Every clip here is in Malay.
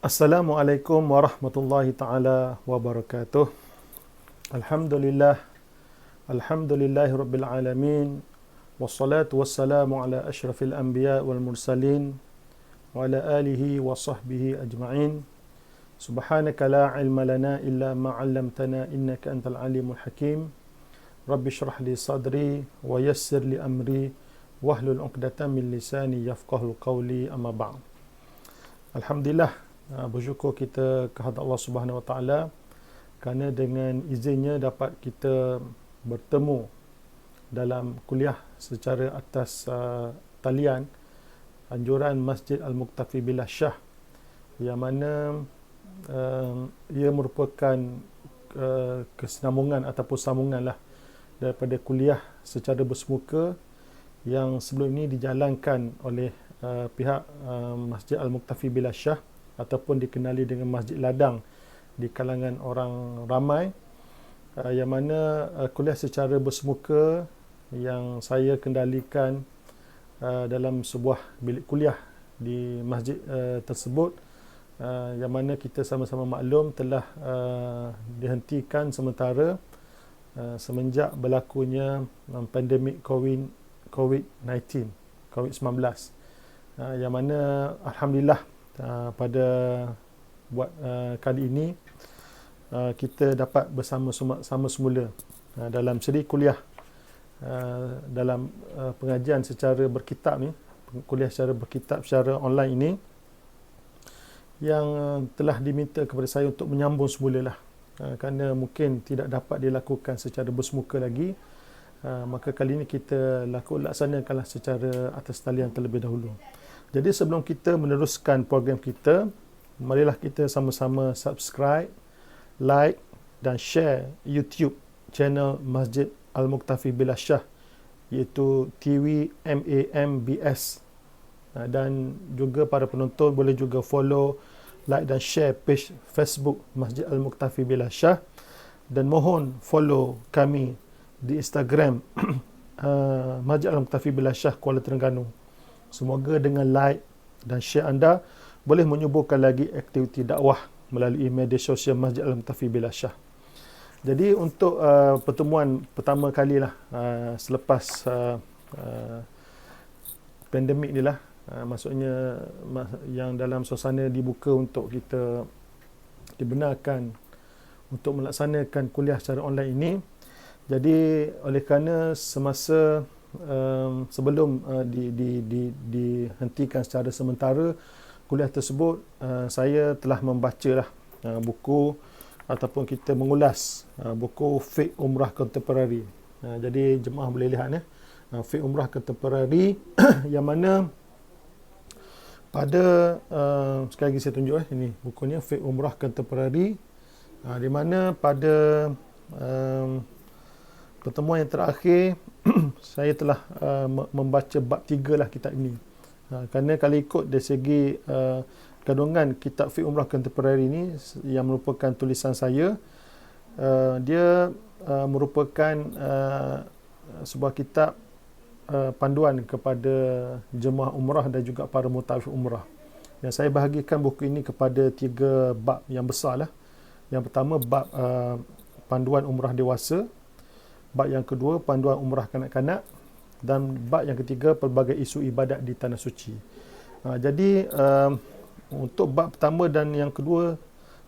Assalamualaikum warahmatullahi taala wabarakatuh. Alhamdulillah, alhamdulillahi rabbil alamin. Wassalatu wassalamu ala asyrafil anbiya wal mursalin wa ala alihi wa sahbihi ajma'in. Subhanaka la ilma lana illa ma 'allamtana innaka antal alimul hakim. Rabbi shrah li sadri wa yassir li amri wahlul 'uqdatam min lisani yafqahu qawli, amma ba'd. Alhamdulillah, bersyukur kita kepada Allah Subhanahu Wa Taala kerana dengan izinnya dapat kita bertemu dalam kuliah secara atas talian anjuran Masjid Al-Muqtafi Billah Shah, yang mana ia merupakan kesinambungan ataupun sambungan lah daripada kuliah secara bersemuka yang sebelum ini dijalankan oleh pihak Masjid Al-Muqtafi Billah Shah ataupun dikenali dengan Masjid Ladang di kalangan orang ramai, yang mana kuliah secara bersemuka yang saya kendalikan dalam sebuah bilik kuliah di masjid tersebut, yang mana kita sama-sama maklum telah dihentikan sementara semenjak berlakunya pandemik COVID-19, yang mana alhamdulillah pada kali ini kita dapat bersama semula dalam siri kuliah dalam pengajian secara berkitab ni, kuliah secara berkitab secara online ini, yang telah diminta kepada saya untuk menyambung semula lah, kerana mungkin tidak dapat dilakukan secara bersemuka lagi. Maka kali ini kita laksanakanlah secara atas talian terlebih dahulu. Jadi sebelum kita meneruskan program kita, marilah kita sama-sama subscribe, like dan share YouTube channel Masjid Al-Muqtafi Billah Shah, iaitu TV MAMBS. Dan juga para penonton boleh juga follow, like dan share page Facebook Masjid Al-Muqtafi Billah Shah, dan mohon follow kami di Instagram Masjid Al-Muqtafi Billah Shah Kuala Terengganu. Semoga dengan like dan share anda boleh menyuburkan lagi aktiviti dakwah melalui media sosial Masjid Al-Muqtafi Billah Shah. Jadi untuk pertemuan pertama kali lah selepas pandemik ni lah, maksudnya yang dalam suasana dibuka untuk kita dibenarkan untuk melaksanakan kuliah secara online ini. Jadi oleh kerana semasa sebelum dihentikan secara sementara kuliah tersebut, saya telah membaca lah buku ataupun kita mengulas buku Fiqh Umrah Kontemporari. Jadi jemaah boleh lihat Fiqh Umrah Kontemporari yang mana pada sekali lagi saya tunjuk ini bukunya, Fiqh Umrah Kontemporari, di mana pada pertemuan yang terakhir saya telah membaca bab 3 lah kitab ini. Kerana kalau ikut dari segi kandungan kitab Fiqh Umrah Kontemporari ini yang merupakan tulisan saya, dia merupakan sebuah kitab panduan kepada jemaah umrah dan juga para mutawif umrah. Yang saya bahagikan buku ini kepada 3 bab yang besar lah. Yang pertama bab panduan umrah dewasa, bab yang kedua panduan umrah kanak-kanak, dan bab yang ketiga pelbagai isu ibadat di tanah suci. Jadi untuk bab pertama dan yang kedua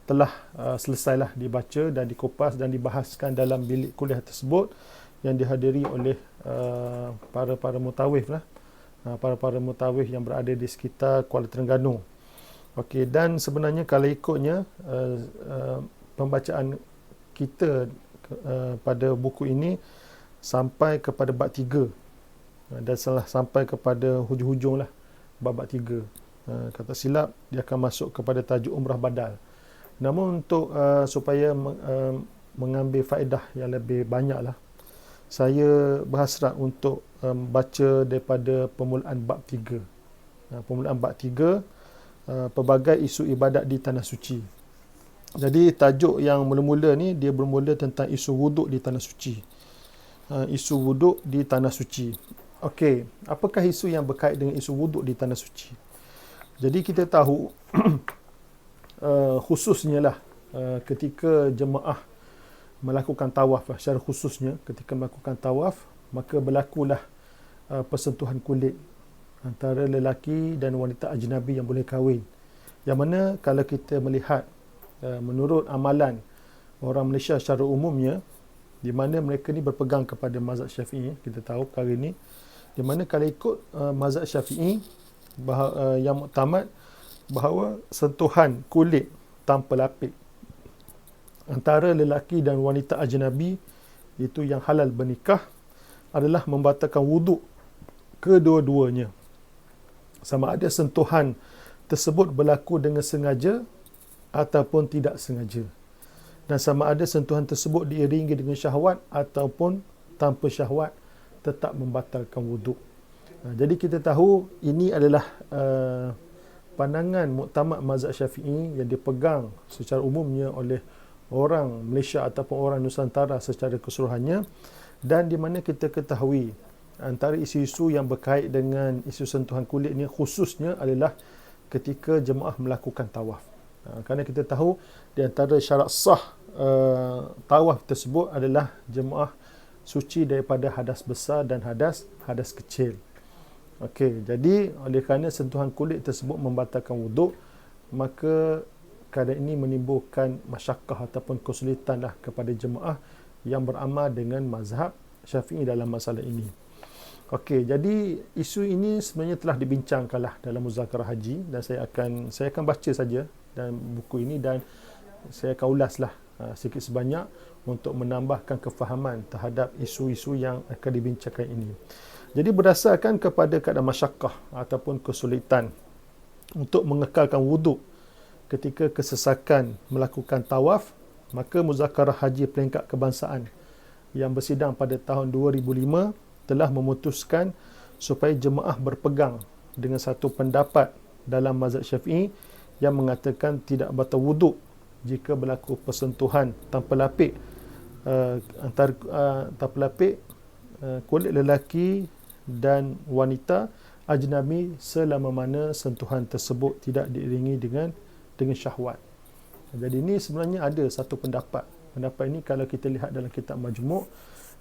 telah selesailah dibaca dan dikupas dan dibahaskan dalam bilik kuliah tersebut yang dihadiri oleh para mutawif lah, para mutawif yang berada di sekitar Kuala Terengganu. Okey, dan sebenarnya kalau ikutnya pembacaan kita pada buku ini sampai kepada bab 3, dan setelah sampai kepada hujung-hujung lah bab 3, kata silap dia akan masuk kepada tajuk umrah badal. Namun untuk supaya mengambil faedah yang lebih banyak lah, saya berhasrat untuk baca daripada permulaan bab 3. Permulaan bab 3, pelbagai isu ibadat di tanah suci. Jadi tajuk yang mula-mula ni dia bermula tentang isu wuduk di tanah suci. Isu wuduk di tanah suci. Okey, apakah isu yang berkait dengan isu wuduk di tanah suci? Jadi kita tahu khususnya lah ketika jemaah melakukan tawaf, secara khususnya ketika melakukan tawaf, maka berlakulah persentuhan kulit antara lelaki dan wanita ajnabi yang boleh kahwin. Yang mana kalau kita melihat menurut amalan orang Malaysia secara umumnya, di mana mereka ni berpegang kepada mazhab Syafi'i, kita tahu perkara ini, di mana kalau ikut mazhab Syafi'i yang muktamad bahawa sentuhan kulit tanpa lapik antara lelaki dan wanita ajnabi itu yang halal bernikah adalah membatalkan wuduk kedua-duanya, sama ada sentuhan tersebut berlaku dengan sengaja ataupun tidak sengaja, dan sama ada sentuhan tersebut diiringi dengan syahwat ataupun tanpa syahwat, tetap membatalkan wuduk. Jadi kita tahu ini adalah pandangan muktamad mazhab Syafi'i yang dipegang secara umumnya oleh orang Malaysia ataupun orang Nusantara secara keseluruhannya, dan di mana kita ketahui antara isu-isu yang berkait dengan isu sentuhan kulit ni khususnya adalah ketika jemaah melakukan tawaf. Kerana kita tahu di antara syarat sah tawaf tersebut adalah jemaah suci daripada hadas besar dan hadas kecil. Okey, jadi oleh kerana sentuhan kulit tersebut membatalkan wuduk, maka keadaan ini menimbulkan masyakkah ataupun kesulitan lah kepada jemaah yang beramal dengan mazhab Syafi'i dalam masalah ini. Okey, jadi isu ini sebenarnya telah dibincangkanlah dalam muzakarah haji, dan saya akan baca saja dalam buku ini, dan saya akan ulaslah sikit sebanyak untuk menambahkan kefahaman terhadap isu-isu yang akan dibincangkan ini. Jadi berdasarkan kepada keadaan masyakkah ataupun kesulitan untuk mengekalkan wuduk ketika kesesakan melakukan tawaf, maka muzakarah haji peringkat kebangsaan yang bersidang pada tahun 2005 telah memutuskan supaya jemaah berpegang dengan satu pendapat dalam mazhab Syafi'i yang mengatakan tidak batal wuduk jika berlaku persentuhan tanpa lapik kulit lelaki dan wanita ajnabi selama mana sentuhan tersebut tidak diiringi dengan syahwat. Jadi ini sebenarnya ada satu pendapat. Pendapat ini kalau kita lihat dalam kitab Majmu',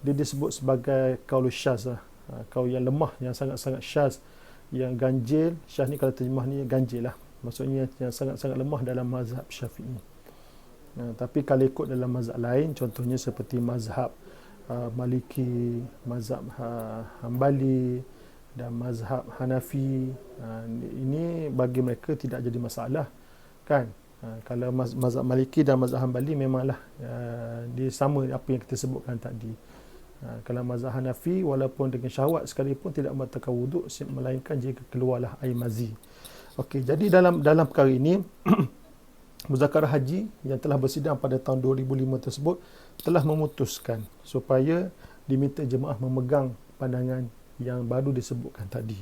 dia disebut sebagai qaul syaz, qaul yang lemah, yang sangat-sangat syaz, yang ganjil. Syaz ni kalau terjemah ni ganjil lah. Maksudnya yang sangat-sangat lemah dalam mazhab Syafi'i. Tapi kalau ikut dalam mazhab lain, contohnya seperti mazhab Maliki, mazhab Hambali dan mazhab Hanafi, ini bagi mereka tidak jadi masalah, kan? Kalau mazhab Maliki dan mazhab Hambali memanglah dia sama apa yang kita sebutkan tadi. Kalau mazhab Hanafi walaupun dengan syahwat sekalipun tidak membatalkan wuduk, melainkan jika keluarlah air mazi. Okey, jadi dalam perkara ini muzakarah haji yang telah bersidang pada tahun 2005 tersebut telah memutuskan supaya diminta jemaah memegang pandangan yang baru disebutkan tadi.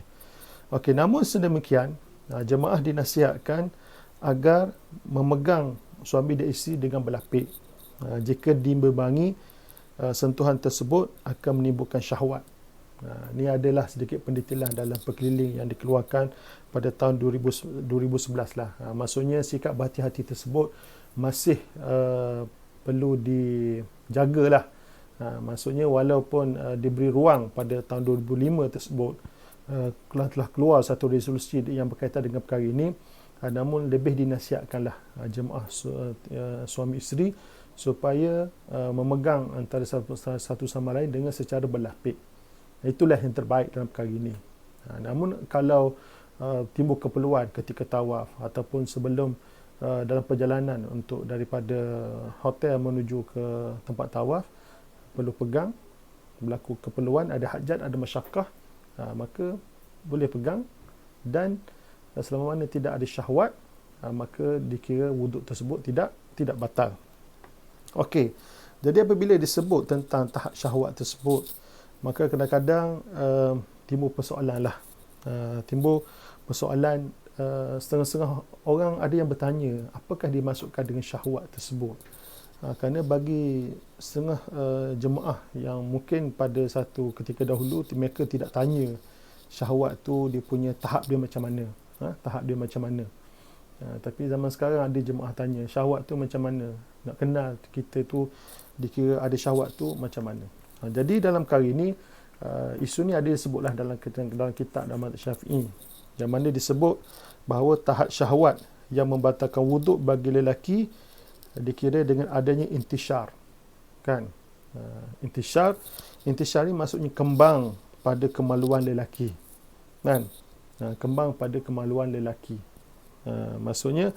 Okey, namun sedemikian jemaah dinasihatkan agar memegang suami dan isteri dengan berlapik jika diimbangi sentuhan tersebut akan menimbulkan syahwat. Ini adalah sedikit pendetailan dalam perkeliling yang dikeluarkan pada tahun 2011 lah. Maksudnya sikap berhati-hati tersebut masih perlu dijagalah. Maksudnya walaupun diberi ruang pada tahun 2005 tersebut, telah keluar satu resolusi yang berkaitan dengan perkara ini, namun lebih dinasihatkanlah jemaah suami isteri supaya memegang antara satu sama lain dengan secara berlapik. Itulah yang terbaik dalam perkara ini. Namun kalau timbul keperluan ketika tawaf ataupun sebelum dalam perjalanan untuk daripada hotel menuju ke tempat tawaf, perlu pegang, berlaku keperluan, ada hajat, ada masyakkah, maka boleh pegang, dan selama mana tidak ada syahwat, maka dikira wuduk tersebut tidak batal. Okey, jadi apabila disebut tentang tahap syahwat tersebut, maka kadang-kadang timbul persoalan lah. Timbul persoalan, setengah-setengah orang ada yang bertanya, apakah dimasukkan dengan syahwat tersebut? Kerana bagi setengah jemaah yang mungkin pada satu ketika dahulu mereka tidak tanya syahwat tu dia punya tahap dia macam mana. Tahap dia macam mana. Tapi zaman sekarang ada jemaah tanya, syahwat tu macam mana? Nak kenal kita tu dikira ada syahwat tu macam mana? Jadi dalam perkara ini, isu ni ada disebutlah dalam kitab dalam mazhab Syafi'i, yang mana disebut bahawa tahap syahwat yang membatalkan wuduk bagi lelaki dikira dengan adanya intishar, kan? Intishar ni maksudnya kembang pada kemaluan lelaki, kan? Kembang pada kemaluan lelaki. Maksudnya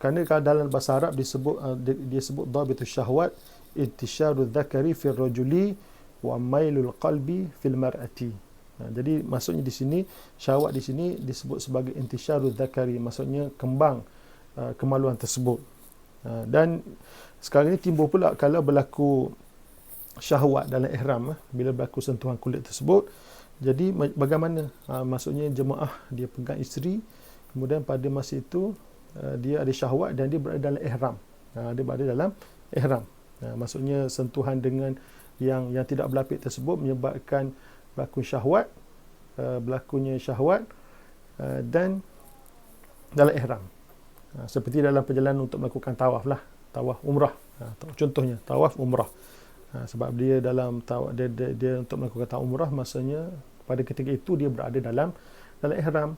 kerana kalau dalam bahasa Arab dia sebut dhabitus syahwat intisharudz dzakari fil rajuli wa mailul qalbi fil mar'ati. Jadi maksudnya di sini syahwat di sini disebut sebagai intisharudz dzakari, maksudnya kembang kemaluan tersebut. Dan sekarang ini timbul pula kalau berlaku syahwat dalam ihram, bila berlaku sentuhan kulit tersebut. Jadi bagaimana? Maksudnya jemaah dia pegang isteri, kemudian pada masa itu dia ada syahwat dan dia berada dalam ihram. Dia berada dalam ihram. Maksudnya sentuhan dengan yang tidak berlapik tersebut menyebabkan berlakunya syahwat dan dalam ihram. Seperti dalam perjalanan untuk melakukan tawaf lah, tawaf umrah. Contohnya tawaf umrah. Sebab dia dalam dia untuk melakukan tawaf umrah, maksudnya pada ketika itu dia berada dalam ihram.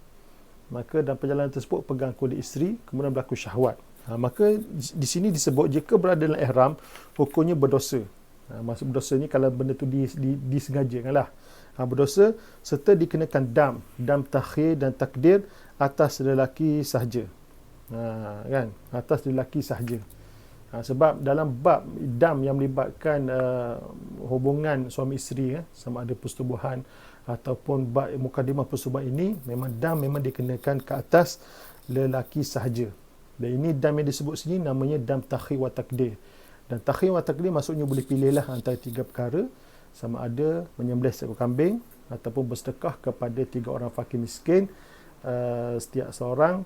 Maka dalam perjalanan tersebut pegang kulit isteri, kemudian berlaku syahwat. Maka di sini disebut jika berada dalam ihram, hukumnya berdosa. Maksud berdosa ni kalau benda tu disengajakan lah. Berdosa serta dikenakan dam takhir dan takdir atas lelaki sahaja. Kan? Atas lelaki sahaja. Sebab dalam bab dam yang melibatkan hubungan suami isteri, sama ada persetubuhan ataupun bab mukadimah persetubuhan ini, memang dam memang dikenakan ke atas lelaki sahaja. Dan ini dam yang disebut sini namanya dam takhir wa takdir. Dan takhir wa takdir maksudnya boleh pilihlah antara 3 perkara, sama ada menyembelih seekor kambing ataupun bersedekah kepada 3 orang fakir miskin, setiap seorang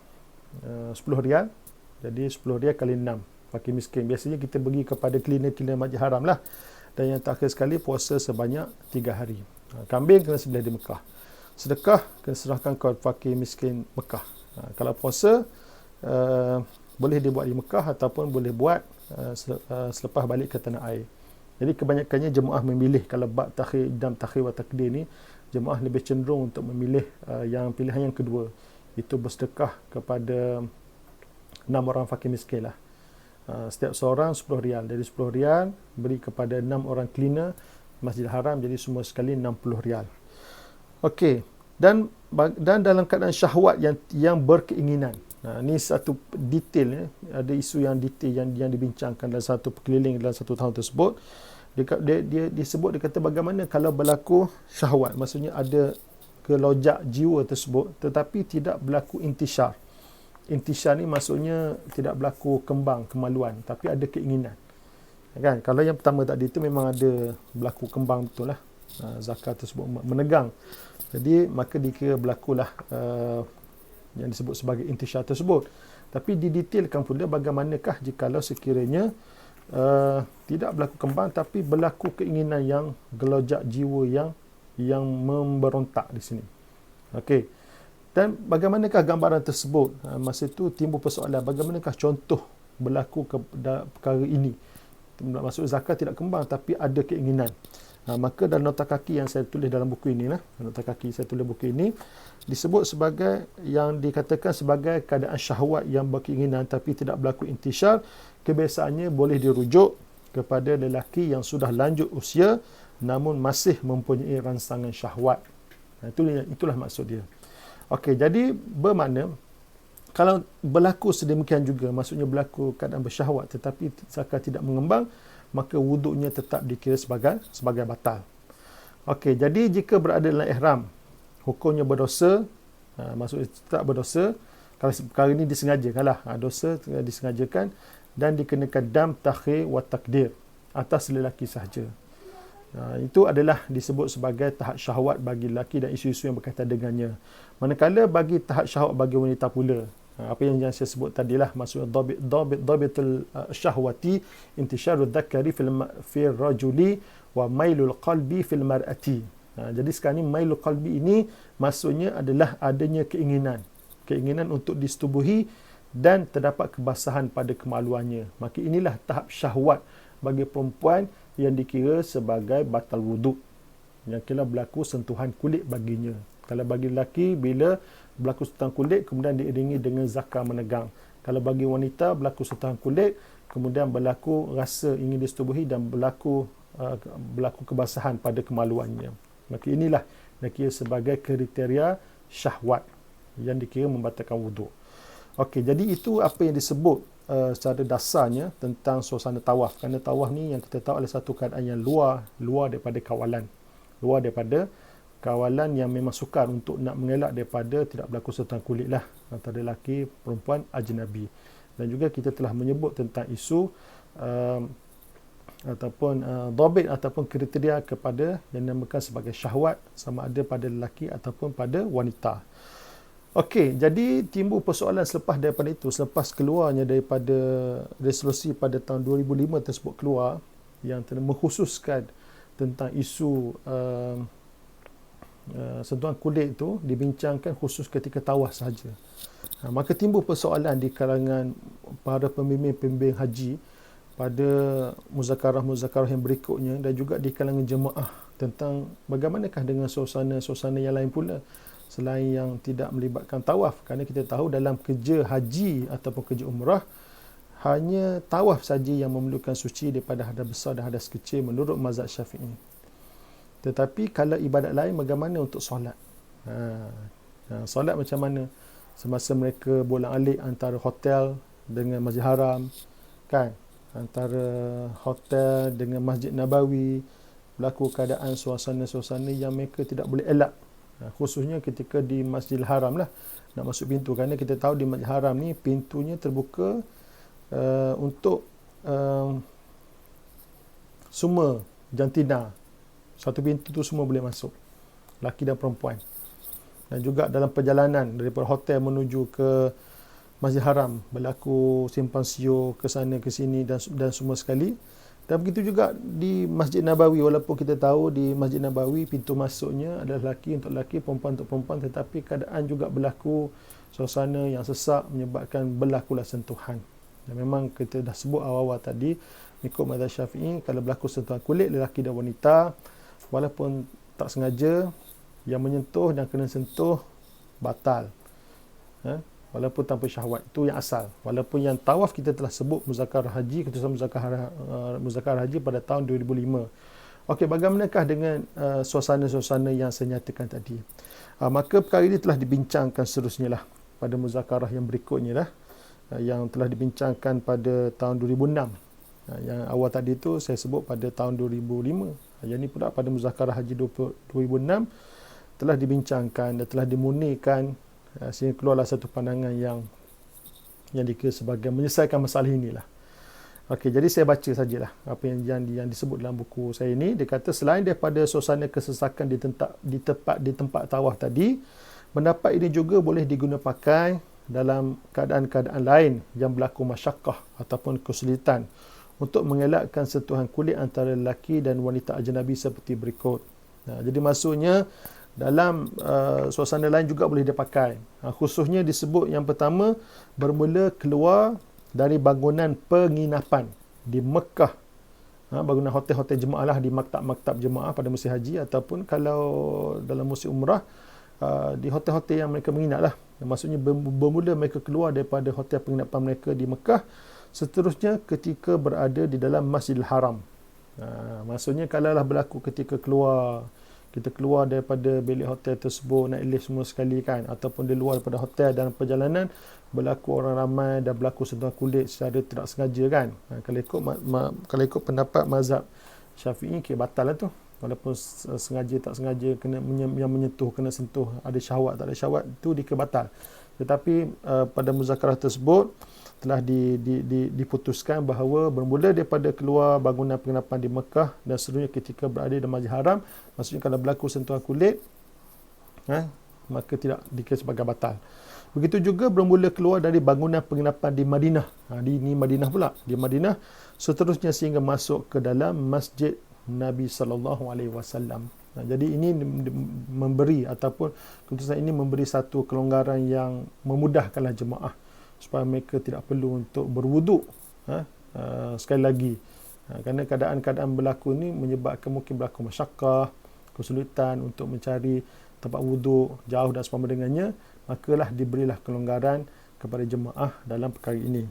10 rial. Jadi 10 rial kali 6 fakir miskin. Biasanya kita bagi kepada cleaner Masjid Haram lah. Dan yang terakhir sekali, puasa sebanyak 3 hari. Kambing kena sembelih di Mekah. Sedekah kena serahkan kepada fakir miskin Mekah. Kalau puasa boleh dibuat di Mekah ataupun boleh buat selepas balik ke tanah air. Jadi kebanyakannya jemaah memilih, kalau bab dam takhir wa takdir ni, jemaah lebih cenderung untuk memilih yang pilihan yang kedua, itu bersedekah kepada 6 orang fakir miskin lah. Setiap seorang 10 rial. Jadi 10 rial beri kepada 6 orang cleaner Masjid Haram, jadi semua sekali 60 rial. Okey. Dan dalam keadaan syahwat yang berkeinginan. Ini satu detail, ada isu yang detail yang dibincangkan dalam satu perkeliling dalam satu tahun tersebut. Dia disebut, dia kata bagaimana kalau berlaku syahwat, maksudnya ada kelojak jiwa tersebut tetapi tidak berlaku intishar. Intishar ni maksudnya tidak berlaku kembang kemaluan, tapi ada keinginan. Kan? Kalau yang pertama tadi itu memang ada berlaku kembang betul lah. Zakat tersebut menegang. Jadi maka dikira berlakulah yang disebut sebagai intishar tersebut. Tapi didetailkan pula bagaimanakah jikalau sekiranya tidak berlaku kembang tapi berlaku keinginan yang gelojak jiwa yang memberontak di sini. Okey. Dan bagaimanakah gambaran tersebut? Masa itu timbul persoalan, bagaimanakah contoh berlaku perkara ini? Maksud zakat tidak kembang tapi ada keinginan. Maka dalam nota kaki yang saya tulis dalam buku ini lah, nota kaki saya tulis buku ini, disebut sebagai yang dikatakan sebagai keadaan syahwat yang berkeinginan tapi tidak berlaku intishar. Kebiasaannya boleh dirujuk kepada lelaki yang sudah lanjut usia namun masih mempunyai rangsangan syahwat. Itulah maksud dia. Okey, jadi bermakna kalau berlaku sedemikian juga, maksudnya berlaku keadaan bersyahwat tetapi zakat tidak mengembang, maka wuduknya tetap dikira sebagai batal. Okey, jadi jika berada dalam ihram, hukumnya berdosa, maksudnya tetap berdosa kalau perkara ini disengajakan lah, dosa disengajakan dan dikenakan dam takhir wa takdir atas lelaki sahaja. Itu adalah disebut sebagai tahap syahwat bagi lelaki dan isu-isu yang berkaitan dengannya. Manakala bagi tahap syahwat bagi wanita pula, apa yang saya sebut tadilah, maksudnya dhabitul syahwati intisharud dzakari fil rajuli wa mailul qalbi fil mar'ati. Jadi sekarang ni mailul qalbi ini maksudnya adalah adanya keinginan. keinginan untuk disetubuhi dan terdapat kebasahan pada kemaluannya. Maka inilah tahap syahwat bagi perempuan yang dikira sebagai batal wuduk. Yang kira berlaku sentuhan kulit baginya. Kalau bagi lelaki, bila berlaku sentuhan kulit, kemudian diiringi dengan zakar menegang. Kalau bagi wanita, berlaku sentuhan kulit, kemudian berlaku rasa ingin disetubuhi dan berlaku kebasahan pada kemaluannya. Maka inilah dikira sebagai kriteria syahwat yang dikira membatalkan wuduk. Okey, jadi itu apa yang disebut secara dasarnya tentang suasana tawaf. Kerana tawaf ni yang kita tahu adalah satu keadaan yang luar daripada kawalan. Luar daripada kawalan yang memang sukar untuk nak mengelak daripada tidak berlaku sentuhan kulit lah antara lelaki, perempuan, ajnabi. Dan juga kita telah menyebut tentang isu ataupun dhabit ataupun kriteria kepada yang dinamakan sebagai syahwat, sama ada pada lelaki ataupun pada wanita. Okey, jadi timbul persoalan selepas daripada itu, selepas keluarnya daripada resolusi pada tahun 2005 tersebut keluar, yang mengkhususkan tentang isu sentuhan kulit itu dibincangkan khusus ketika tawaf sahaja. Maka timbul persoalan di kalangan para pembimbing-pembimbing haji pada muzakarah-muzakarah yang berikutnya, dan juga di kalangan jemaah tentang bagaimanakah dengan suasana-suasana yang lain pula selain yang tidak melibatkan tawaf. Kerana kita tahu dalam kerja haji ataupun kerja umrah, hanya tawaf saja yang memerlukan suci daripada hadas besar dan hadas kecil menurut mazhab Syafi'i. Tetapi kalau ibadat lain, bagaimana untuk solat? Solat macam mana? Semasa mereka bolak-alik antara hotel dengan Masjid Haram, kan? Antara hotel dengan Masjid Nabawi, berlaku keadaan suasana-suasana yang mereka tidak boleh elak. Khususnya ketika di Masjidil Haram lah, nak masuk pintu. Kerana kita tahu di Masjid Haram ni pintunya terbuka untuk semua jantina. Satu pintu tu semua boleh masuk, lelaki dan perempuan. Dan juga dalam perjalanan daripada hotel menuju ke Masjid Haram, berlaku simpang siur ke sana ke sini dan semua sekali. Dan begitu juga di Masjid Nabawi, walaupun kita tahu di Masjid Nabawi pintu masuknya adalah lelaki untuk lelaki, perempuan untuk perempuan, tetapi keadaan juga berlaku suasana yang sesak menyebabkan berlakulah sentuhan. Dan memang kita dah sebut awal-awal tadi, ikut mazhab Syafi'i, kalau berlaku sentuhan kulit lelaki dan wanita, walaupun tak sengaja, yang menyentuh dan kena sentuh batal. Walaupun tanpa syahwat, itu yang asal. Walaupun yang tawaf kita telah sebut muzakarah haji, keputusan muzakarah haji pada tahun 2005. Okey, bagaimanakah dengan suasana-suasana yang saya nyatakan tadi? Maka perkara ini telah dibincangkan seterusnya lah pada muzakarah yang berikutnya lah, yang telah dibincangkan pada tahun 2006. Yang awal tadi itu saya sebut pada tahun 2005. Yang ini pula pada muzakarah haji 2006 telah dibincangkan dan telah dimurnikan, sehingga keluarlah satu pandangan yang dikira sebagai menyelesaikan masalah inilah. Okey, jadi saya baca sajalah apa yang disebut dalam buku saya ini. Dia kata selain daripada suasana kesesakan di tempat tawaf tadi, pendapat ini juga boleh digunakan pakai dalam keadaan-keadaan lain yang berlaku masyakkah ataupun kesulitan untuk mengelakkan sentuhan kulit antara lelaki dan wanita ajnabi seperti berikut. Jadi maksudnya dalam suasana lain juga boleh dipakai. Khususnya disebut yang pertama, bermula keluar dari bangunan penginapan di Mekah. Bangunan hotel-hotel jemaah lah, di maktab-maktab jemaah pada musim haji, ataupun kalau dalam musim umrah, di hotel-hotel yang mereka menginap lah. Maksudnya bermula mereka keluar daripada hotel penginapan mereka di Mekah, seterusnya ketika berada di dalam Masjidil Haram. Maksudnya kalaulah berlaku ketika kita keluar daripada bilik hotel tersebut, naik lift semua sekali kan, ataupun di luar daripada hotel dalam perjalanan berlaku orang ramai dan berlaku sentuhan kulit secara tidak sengaja kan. Kalau ikut pendapat mazhab Syafi'i, batal lah tu. Walaupun sengaja tak sengaja kena yang menyentuh, kena sentuh, ada syahwat tak ada syahwat, itu dikira batal. Tetapi pada muzakarah tersebut telah diputuskan bahawa bermula daripada keluar bangunan penginapan di Mekah dan seterusnya ketika berada di Masjid Haram, maksudnya kalau berlaku sentuhan kulit, maka tidak dikira sebagai batal. Begitu juga bermula keluar dari bangunan penginapan di Madinah. Ini Madinah pula, di Madinah, seterusnya sehingga masuk ke dalam Masjid Nabi sallallahu alaihi wasallam. Jadi ini memberi ataupun keputusan ini memberi satu kelonggaran yang memudahkanlah jemaah supaya mereka tidak perlu untuk berwuduk sekali lagi. Kerana keadaan-keadaan berlaku ini menyebabkan mungkin berlaku masyakkah, kesulitan untuk mencari tempat wuduk jauh dan seumpama dengannya, makalah diberilah kelonggaran kepada jemaah dalam perkara ini.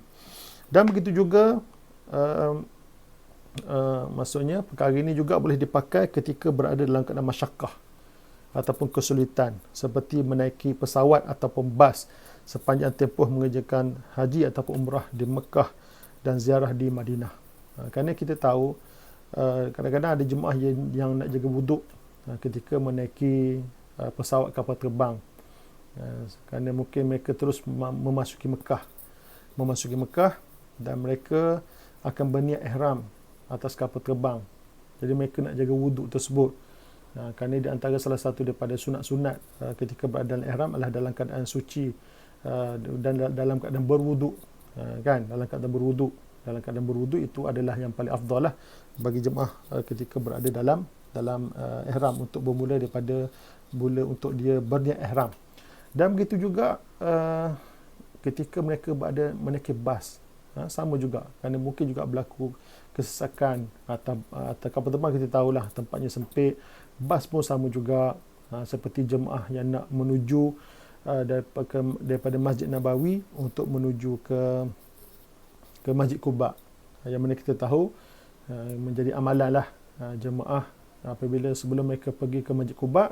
Dan begitu juga maksudnya perkara ini juga boleh dipakai ketika berada dalam keadaan masyakkah ataupun kesulitan, seperti menaiki pesawat ataupun bas sepanjang tempoh mengerjakan haji ataupun umrah di Mekah dan ziarah di Madinah. Kerana kita tahu kadang-kadang ada jemaah yang nak jaga wuduk ketika menaiki pesawat kapal terbang, kerana mungkin mereka terus memasuki Mekah dan mereka akan berniat ihram atas kapal terbang. Jadi mereka nak jaga wuduk tersebut. Kerana di antara salah satu daripada sunat-sunat ketika berada dalam ihram adalah dalam keadaan suci dan dalam keadaan berwuduk. Dalam keadaan berwuduk itu adalah yang paling afdal lah bagi jemaah ketika berada dalam ihram, untuk bermula daripada untuk dia berniat ihram. Dan begitu juga ketika mereka berada menaiki bas, sama juga, kerana mungkin juga berlaku kesesakan atau kapal terbang kita tahulah tempatnya sempit. Bas pun sama juga, seperti jemaah yang nak menuju daripada Masjid Nabawi untuk menuju ke Masjid Quba, yang mana kita tahu menjadi amalan lah jemaah apabila sebelum mereka pergi ke Masjid Quba,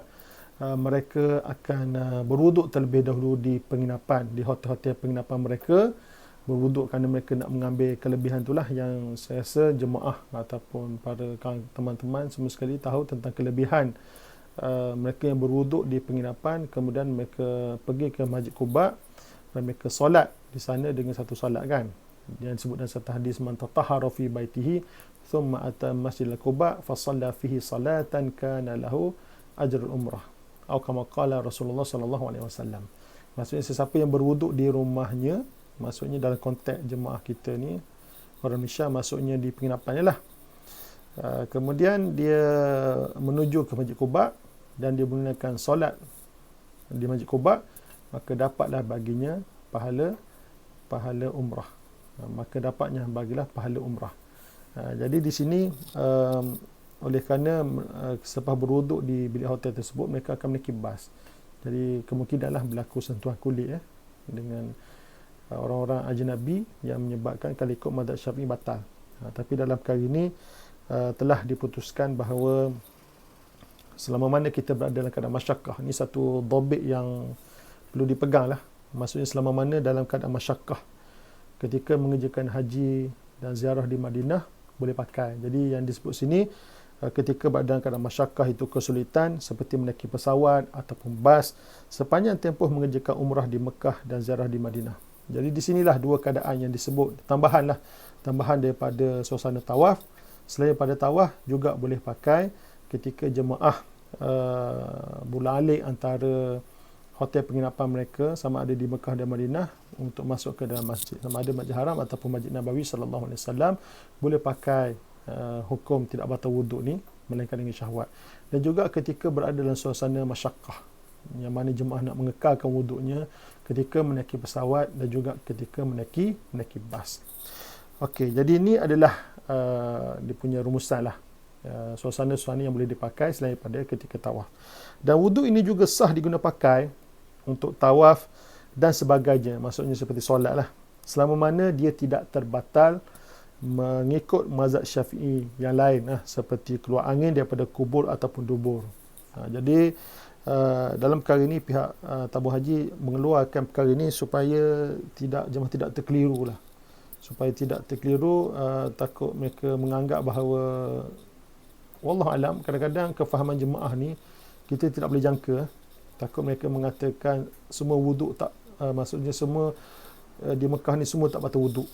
mereka akan berwuduk terlebih dahulu di penginapan, di hotel-hotel penginapan mereka, berwuduk kerana mereka nak mengambil kelebihan itulah yang saya rasa jemaah ataupun para teman-teman semua sekali tahu tentang kelebihan mereka yang berwuduk di penginapan, kemudian mereka pergi ke Masjid Quba dan mereka solat di sana dengan satu solat, kan, yang disebut dalam satu hadis, man tatahhara fi baitihi thumma ata Masjid Quba fa shalla fihi salatan kana lahu ajrul umrah, atau kama qala Rasulullah sallallahu alaihi wasallam. Maksudnya sesiapa yang berwuduk di rumahnya, maksudnya dalam konteks jemaah kita ni orang Malaysia, maksudnya di penginapannya lah, kemudian dia menuju ke Masjid Quba dan dia menggunakan solat di Masjid Quba, maka dapatlah baginya pahala umrah. Maka dapatnya bagilah pahala umrah. Jadi di sini oleh kerana selepas berwuduk di bilik hotel tersebut, mereka akan menaiki bas. Jadi kemungkinanlah berlaku sentuhan kulit dengan orang-orang ajnabi yang menyebabkan kalau ikut mazhab Syafi'i batal. Tapi dalam perkara ini telah diputuskan bahawa selama mana kita berada dalam keadaan masyakkah, ini satu dhabit yang perlu dipegang lah. Maksudnya selama mana dalam keadaan masyakkah ketika mengerjakan haji dan ziarah di Madinah boleh pakai. Jadi yang disebut sini ketika berada dalam keadaan masyakkah itu kesulitan seperti menaiki pesawat ataupun bas sepanjang tempoh mengerjakan umrah di Mekah dan ziarah di Madinah. Jadi di sinilah dua keadaan yang disebut, tambahan daripada suasana tawaf. Selain pada tawaf juga boleh pakai ketika jemaah bolak-alik antara hotel penginapan mereka sama ada di Mekah dan Madinah untuk masuk ke dalam masjid, sama ada Masjid Haram ataupun Masjid Nabawi sallallahu alaihi wasallam, boleh pakai hukum tidak batal wuduk ni melainkan dengan syahwat. Dan juga ketika berada dalam suasana masyakkah, yang mana jemaah nak mengekalkan wuduknya ketika menaiki pesawat dan juga ketika menaiki bas. Okey, jadi ini adalah dia punya rumusan lah, suasana-suasana yang boleh dipakai selain pada ketika tawaf. Dan wuduk ini juga sah diguna pakai untuk tawaf dan sebagainya, maksudnya seperti solat lah, selama mana dia tidak terbatal mengikut mazhab Syafi'i yang lain seperti keluar angin daripada kubur ataupun dubur. Jadi dalam perkara ini pihak tabung haji mengeluarkan perkara ini supaya jemaah tidak terkeliru lah, supaya tidak terkeliru, takut mereka menganggap bahawa wallahu alam, kadang-kadang kefahaman jemaah ni kita tidak boleh jangka. Takut mereka mengatakan semua wuduk tak, maksudnya semua di Mekah ni semua tak batal wuduk.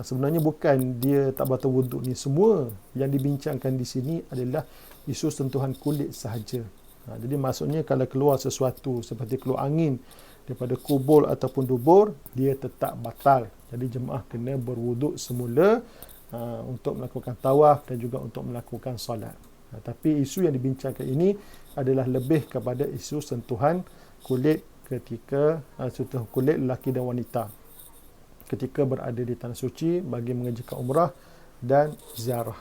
Sebenarnya bukan dia tak batal wuduk ni, semua yang dibincangkan di sini adalah isu sentuhan kulit sahaja. Jadi maksudnya kalau keluar sesuatu seperti keluar angin daripada kubur ataupun dubur, dia tetap batal. Jadi jemaah kena berwuduk semula untuk melakukan tawaf dan juga untuk melakukan solat. Tapi isu yang dibincangkan ini adalah lebih kepada isu sentuhan kulit ketika sentuhan kulit lelaki dan wanita ketika berada di tanah suci bagi mengerjakan umrah dan ziarah.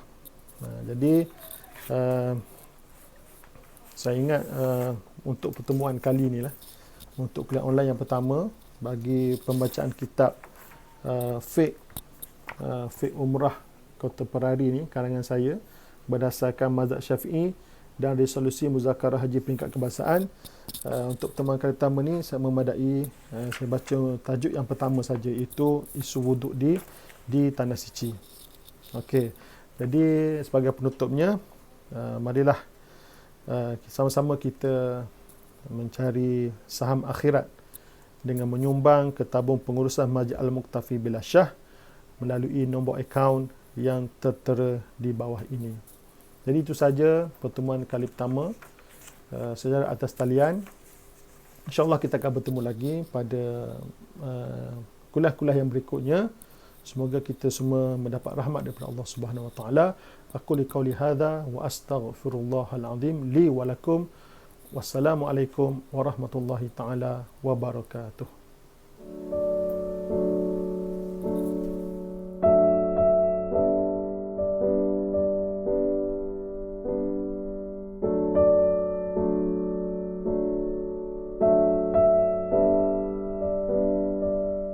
Jadi saya ingat untuk pertemuan kali ni lah, untuk kuliah online yang pertama bagi pembacaan kitab fiqh umrah kontemporari ni karangan saya berdasarkan mazhab Syafi'i dan resolusi muzakarah haji peringkat kebangsaan. Untuk pertemuan kali pertama ni saya memadai, saya baca tajuk yang pertama saja, iaitu isu wuduk di tanah suci. Okey. Jadi sebagai penutupnya, marilah sama-sama kita mencari saham akhirat dengan menyumbang ke tabung pengurusan Masjid Al-Muqtafi Billah Shah melalui nombor akaun yang tertera di bawah ini. Jadi itu saja pertemuan kali pertama secara atas talian. InsyaAllah kita akan bertemu lagi pada kuliah-kuliah yang berikutnya. Semoga kita semua mendapat rahmat daripada Allah Subhanahu Wa Taala. Aku liqauli hadza wa astaghfirullahal azim li wa lakum. Wassalamualaikum warahmatullahi taala wabarakatuh.